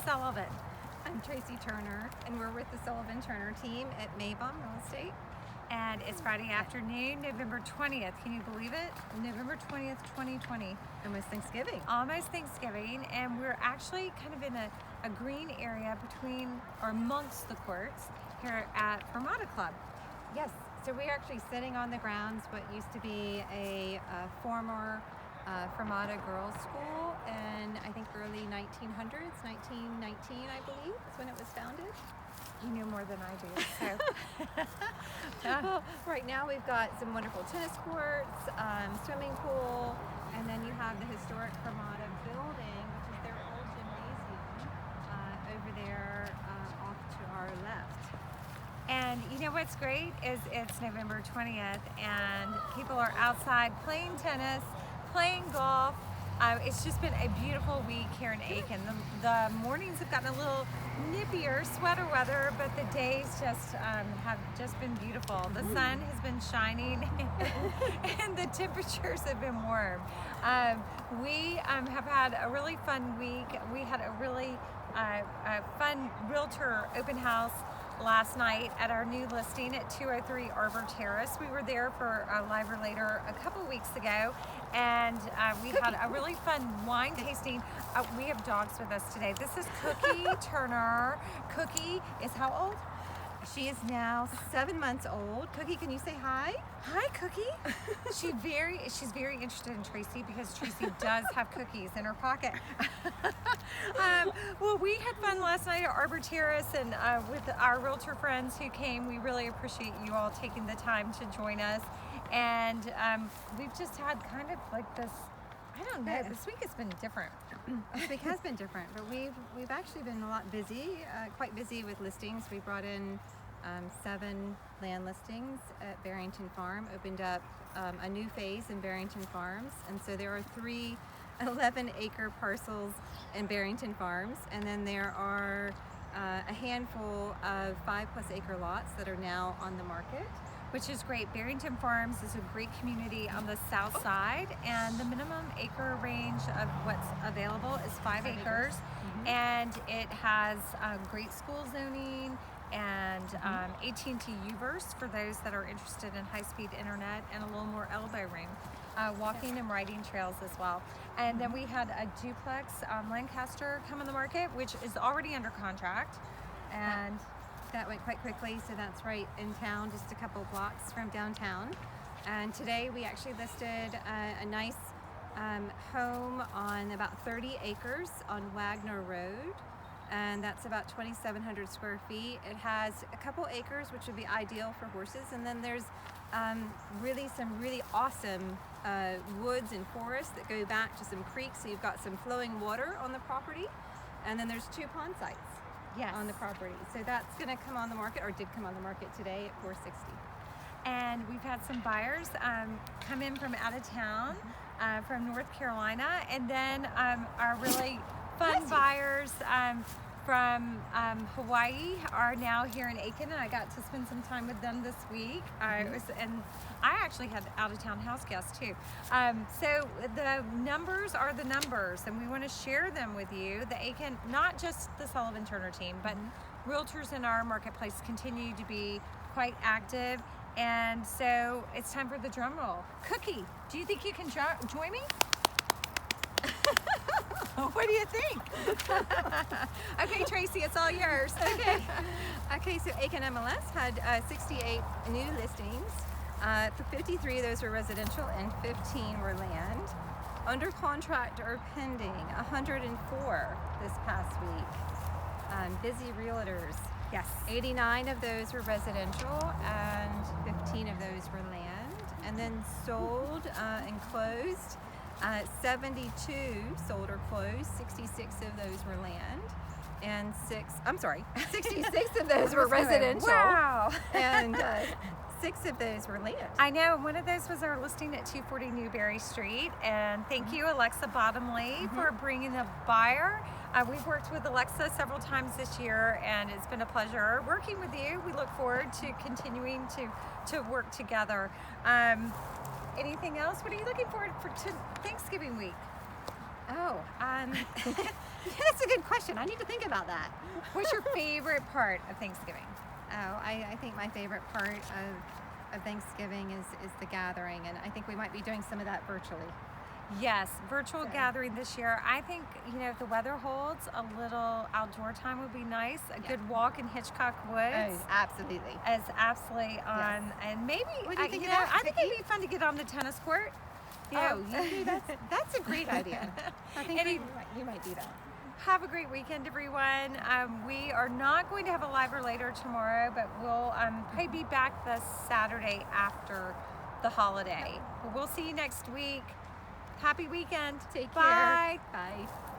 Sullivan. I'm Tracy Turner, and we're with the Sullivan Turner team at Maybaum Real Estate. And it's Friday afternoon, November 20th. Can you believe it? November 20th, 2020. Almost Thanksgiving. Almost Thanksgiving, and we're actually kind of in a green area between or amongst the courts here at Fermata Club. Yes, so we're actually sitting on the grounds what used to be a former Fermata Girls School in, I think, early 1900s, 1919, I believe, is when it was founded. You know more than I do. So. Well, right now we've got some wonderful tennis courts, swimming pool, and then you have the historic Fermata building, which is their old gymnasium, over there off to our left. And you know what's great is it's November 20th and people are outside playing tennis, playing golf. It's just been a beautiful week here in Aiken. The mornings have gotten a little nippier, sweater weather, but the days just have just been beautiful. The sun has been shining and the temperatures have been warm. We have had a really fun week. We had a really fun realtor open house last night at our new listing at 203 Arbor Terrace. We were there for Live or Later a couple weeks ago, and we had a really fun wine tasting. We have dogs with us today. This is Cookie Turner. Cookie is how old? She is now 7 months old. Cookie, can you say hi? Hi, Cookie. She's very interested in Tracy because Tracy does have cookies in her pocket. Well, we had fun last night at Arbor Terrace and with our realtor friends who came. We really appreciate you all taking the time to join us. And we've just had kind of like this, I don't know, this week has been different. This week has been different, but we've actually been a lot busy, quite busy with listings. We brought in 7 land listings at Barrington Farm, opened up a new phase in Barrington Farms, and so there are 3 11-acre parcels in Barrington Farms, and then there are a handful of 5+ acre lots that are now on the market. Which is great. Barrington Farms is a great community on the south side, and the minimum acre range of what's available is 5 acres. And it has great school zoning and AT&T U-verse for those that are interested in high-speed internet, and a little more elbow room. Walking and riding trails as well. And then we had a duplex Lancaster come on the market, which is already under contract. And that went quite quickly, so that's right in town, just a couple blocks from downtown. And today we actually listed a nice home on about 30 acres on Wagner Road, and that's about 2,700 square feet. It has a couple acres, which would be ideal for horses, and then there's some really awesome woods and forests that go back to some creeks, so you've got some flowing water on the property, and then there's 2 pond sites. yes. On the property. So that's going to come on the market, or did come on the market today at $460. And we've had some buyers come in from out of town, from North Carolina, and then our really fun buyers from Hawaii are now here in Aiken, and I got to spend some time with them this week. And I actually had out-of-town house guests too. So the numbers are the numbers, and we want to share them with you. The Aiken, not just the Sullivan Turner team, but realtors in our marketplace continue to be quite active. And so it's time for the drum roll. Cookie, do you think you can join me? What do you think? Okay, Tracy, it's all yours. Okay, so Aiken MLS had 68 new listings. 53 of those were residential and 15 were land. Under contract or pending, 104 this past week. Busy realtors. Yes. 89 of those were residential and 15 of those were land. And then sold and closed. 72 sold or closed, 66 of those were land, and 66 of those were residential. Wow. And 6 of those were land. I know, one of those was our listing at 240 Newberry Street, and thank you, Alexa Bottomley, for bringing the buyer. We've worked with Alexa several times this year, and it's been a pleasure working with you. We look forward to continuing to work together. Anything else? What are you looking forward to Thanksgiving week? Oh, that's a good question. I need to think about that. What's your favorite part of Thanksgiving? Oh, I think my favorite part of Thanksgiving is the gathering, and I think we might be doing some of that virtually. Yes, virtual So- gathering this year. I think, if the weather holds, a little outdoor time would be nice. A Yeah. good walk in Hitchcock Woods Oh, absolutely. is absolutely on, and maybe, What do you think of know, that, I think it'd Vicki? be fun to get on the tennis court. That's a great idea. I think Any- we might do that. Have a great weekend, everyone. We are not going to have a live or later tomorrow, but we'll probably be back this Saturday after the holiday. But we'll see you next week. Happy weekend. Take Bye. care. Bye.